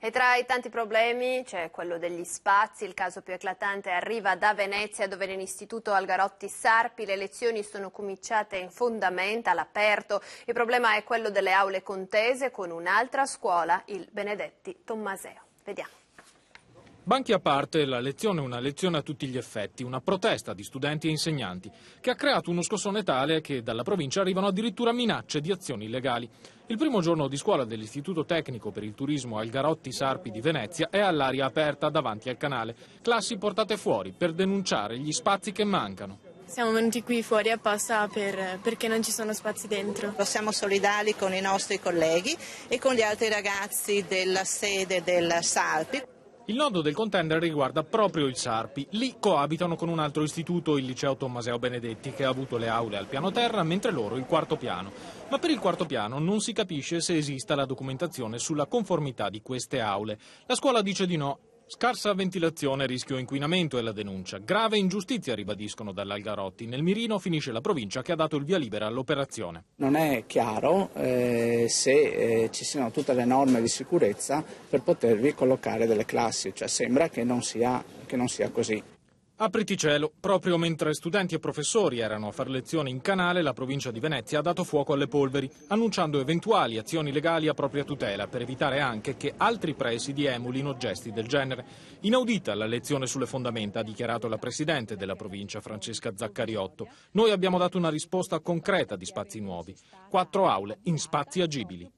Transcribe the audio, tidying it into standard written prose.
E tra i tanti problemi c'è quello degli spazi. Il caso più eclatante arriva da Venezia, dove nell'istituto Algarotti Sarpi le lezioni sono cominciate in fondamenta, all'aperto. Il problema è quello delle aule contese con un'altra scuola, il Benedetti Tommaseo. Vediamo. Banchi a parte, la lezione è una lezione a tutti gli effetti, una protesta di studenti e insegnanti, che ha creato uno scossone tale che dalla provincia arrivano addirittura minacce di azioni illegali. Il primo giorno di scuola dell'Istituto Tecnico per il Turismo Algarotti Sarpi di Venezia è all'aria aperta davanti al canale. Classi portate fuori per denunciare gli spazi che mancano. Siamo venuti qui fuori apposta perché non ci sono spazi dentro. Siamo solidali con i nostri colleghi e con gli altri ragazzi della sede del Sarpi. Il nodo del contender riguarda proprio il Sarpi. Lì coabitano con un altro istituto, il liceo Tommaseo Benedetti, che ha avuto le aule al piano terra, mentre loro il quarto piano. Ma per il quarto piano non si capisce se esista la documentazione sulla conformità di queste aule. La scuola dice di no. Scarsa ventilazione, rischio inquinamento è la denuncia. Grave ingiustizia, ribadiscono dall'Algarotti. Nel mirino finisce la provincia che ha dato il via libera all'operazione. Non è chiaro se ci siano tutte le norme di sicurezza per potervi collocare delle classi, cioè sembra che non sia così. Apriti cielo, proprio mentre studenti e professori erano a fare lezioni in canale, la provincia di Venezia ha dato fuoco alle polveri, annunciando eventuali azioni legali a propria tutela per evitare anche che altri presidi emulino gesti del genere. Inaudita la lezione sulle fondamenta, ha dichiarato la presidente della provincia, Francesca Zaccariotto. Noi abbiamo dato una risposta concreta di spazi nuovi, 4 aule in spazi agibili.